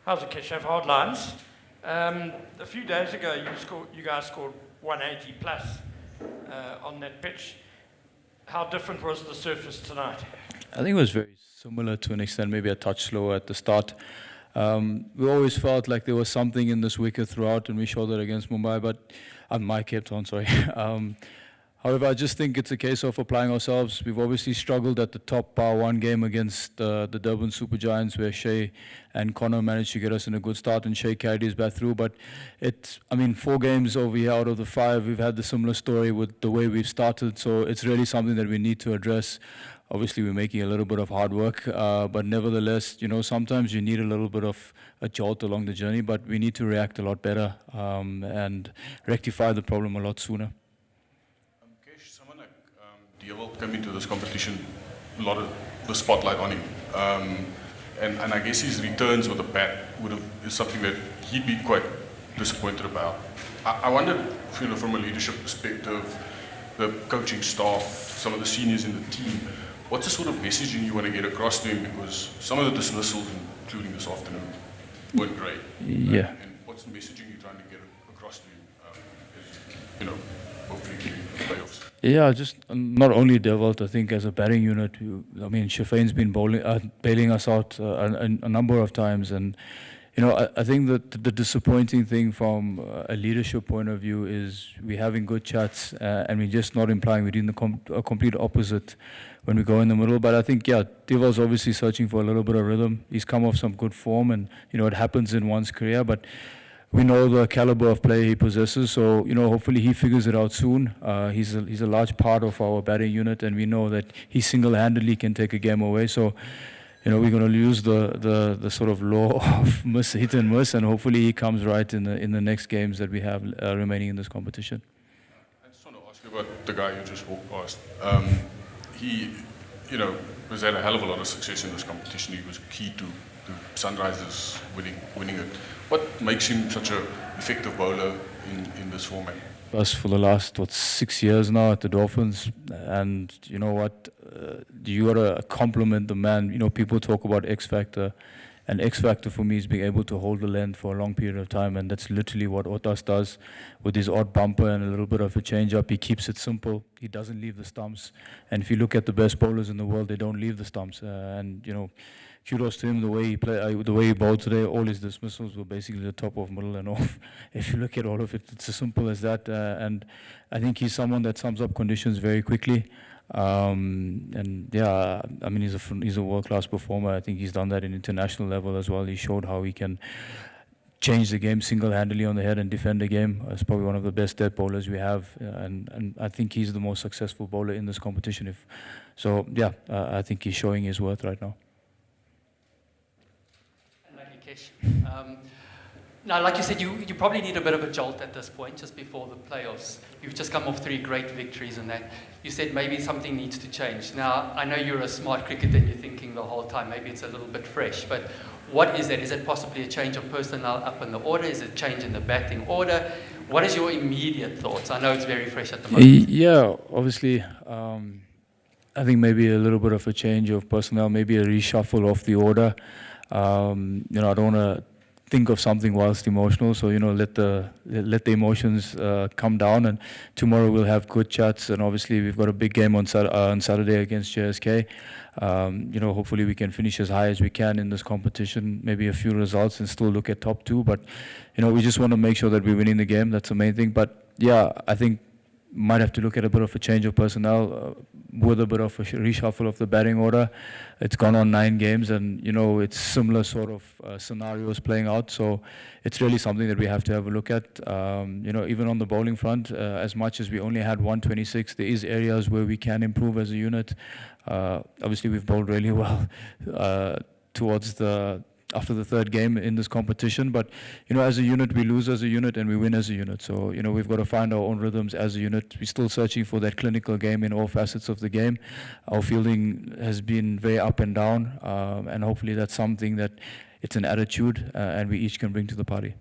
How's it, Keshav? Hard lines. A few days ago, you guys scored 180 plus on that pitch. How different was the surface tonight? I think it was very similar to an extent, maybe a touch slower at the start. We always felt like there was something in this wicket throughout, and we showed that against Mumbai, but Mike kept on, sorry. However, I just think it's a case of applying ourselves. We've obviously struggled at the top Power 1 game against the Durban Super Giants, where Shea and Connor managed to get us in a good start, and Shea carried his bat through. But it's, 4 games over here out of the 5, we've had the similar story with the way we've started. So it's really something that we need to address. Obviously, we're making a little bit of hard work, but nevertheless, sometimes you need a little bit of a jolt along the journey, but we need to react a lot better and rectify the problem a lot sooner. Kesh, someone like Dewald came into this competition, a lot of the spotlight on him. And I guess his returns with the bat is something that he'd be quite disappointed about. I wonder, from a leadership perspective, the coaching staff, some of the seniors in the team, what's the sort of messaging you want to get across to him? Because some of the dismissals, including this afternoon, weren't great. Yeah. And what's the messaging you're trying to get across to him? Hopefully in the playoffs. Yeah, just not only Dewald, I think as a batting unit, Shafain's been bailing us out a number of times, and I think that the disappointing thing from a leadership point of view is we're having good chats and we're just not implying. We're doing a complete opposite when we go in the middle. But I think, Dewald's obviously searching for a little bit of rhythm. He's come off some good form, and it happens in one's career, but we know the caliber of player he possesses, so hopefully he figures it out soon. He's a large part of our batting unit, and we know that he single-handedly can take a game away. So we're going to use the sort of law of hit and miss, and hopefully he comes right in the next games that we have remaining in this competition. I just want to ask you about the guy you just walked past. He, has had a hell of a lot of success in this competition. He was key to Sunrisers winning it. What makes him such an effective bowler in this format? Us for the last 6 years now at the Dolphins, and you know what, you gotta compliment the man. People talk about X factor, and X factor for me is being able to hold the length for a long period of time, and that's literally what Otas does with his odd bumper and a little bit of a change up. He keeps it simple. He doesn't leave the stumps, and if you look at the best bowlers in the world, they don't leave the stumps. Kudos to him, the way he bowled today. All his dismissals were basically the top of, middle, and off. If you look at all of it, it's as simple as that. And I think he's someone that sums up conditions very quickly. He's a world-class performer. I think he's done that in international level as well. He showed how he can change the game single-handedly on the head and defend the game. He's probably one of the best dead bowlers we have, and I think he's the most successful bowler in this competition. I think he's showing his worth right now. Now, like you said, you probably need a bit of a jolt at this point, just before the playoffs. You've just come off 3 great victories and that. You said maybe something needs to change. Now, I know you're a smart cricketer and you're thinking the whole time, maybe it's a little bit fresh, but what is that? Is it possibly a change of personnel up in the order? Is it a change in the batting order? What is your immediate thoughts? I know it's very fresh at the moment. Yeah, obviously, I think maybe a little bit of a change of personnel, maybe a reshuffle of the order. I don't want to think of something whilst emotional, so let the emotions come down, and tomorrow we'll have good chats, and obviously we've got a big game on Saturday against JSK. Hopefully we can finish as high as we can in this competition, maybe a few results and still look at top 2, but we just want to make sure that we're winning the game. That's the main thing. But I think might have to look at a bit of a change of personnel with a bit of a reshuffle of the batting order. It's gone on 9 games, and it's similar sort of scenarios playing out. So it's really something that we have to have a look at. Even on the bowling front, as much as we only had 126, there is areas where we can improve as a unit. Obviously, we've bowled really well after the 3rd game in this competition, but as a unit we lose as a unit and we win as a unit, so we've got to find our own rhythms as a unit. We're still searching for that clinical game in all facets of the game. Our fielding has been very up and down, and hopefully that's something that it's an attitude and we each can bring to the party.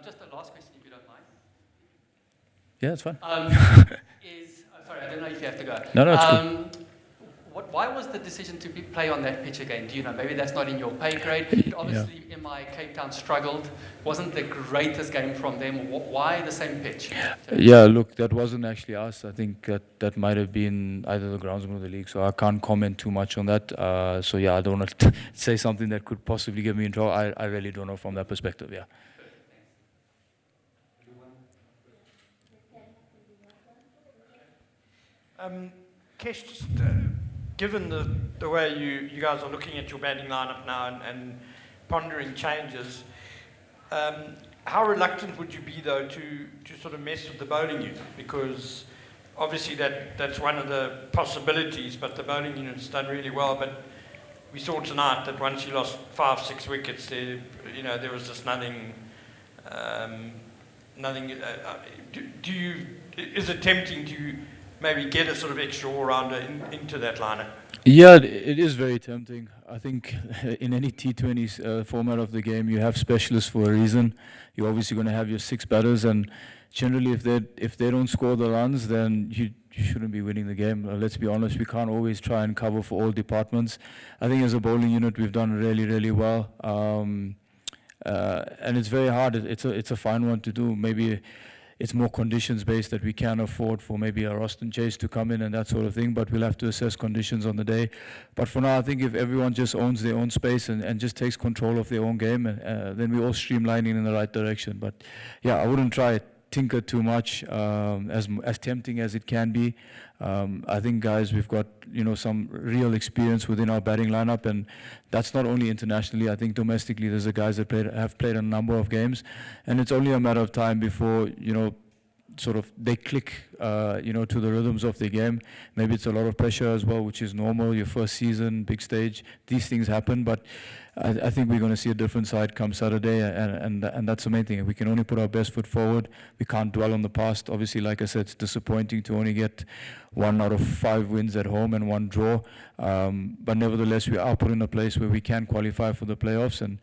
Just a last question, if you don't mind. Yeah, it's fine. Sorry, I don't know if you have to go. No, it's good. Why was the decision to play on that pitch again? Do you know? Maybe that's not in your pay grade. Obviously, MI Cape Town struggled. Wasn't the greatest game from them. Why the same pitch? Yeah, look, that wasn't actually us. I think that might have been either the groundsman or the league, so I can't comment too much on that. So yeah, I don't want to say something that could possibly get me in trouble. I really don't know from that perspective, yeah. Kesh, just given the way you guys are looking at your batting lineup now and pondering changes, how reluctant would you be though to sort of mess with the bowling unit? Because obviously that's one of the possibilities, but the bowling unit's done really well. But we saw tonight that once you lost 5-6 wickets, there was just nothing. Is it tempting to maybe get a sort of extra all-rounder into that lineup? Yeah, it is very tempting. I think in any T20 format of the game, you have specialists for a reason. You're obviously going to have your 6 batters, and generally if they don't score the runs, then you shouldn't be winning the game. Let's be honest, we can't always try and cover for all departments. I think as a bowling unit, we've done really, really well. And it's very hard. It's a fine one to do. Maybe it's more conditions based that we can afford for maybe a Roston Chase to come in and that sort of thing, but we'll have to assess conditions on the day. But for now, I think if everyone just owns their own space and just takes control of their own game, then we're all streamlining in the right direction. But yeah, I wouldn't try it. Tinker too much, as tempting as it can be. I think, guys, we've got some real experience within our batting lineup, and that's not only internationally. I think domestically, there's the guys that have played a number of games, and it's only a matter of time before sort of they click, to the rhythms of the game. Maybe it's a lot of pressure as well, which is normal. Your first season, big stage, these things happen. But I think we're going to see a different side come Saturday, and that's the main thing. We can only put our best foot forward. We can't dwell on the past. Obviously, like I said, it's disappointing to only get 1 out of 5 wins at home and 1 draw. But nevertheless, we are put in a place where we can qualify for the playoffs, and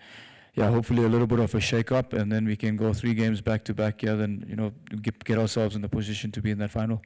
yeah, hopefully a little bit of a shake-up, and then we can go 3 games back-to-back. Yeah, then get ourselves in the position to be in that final.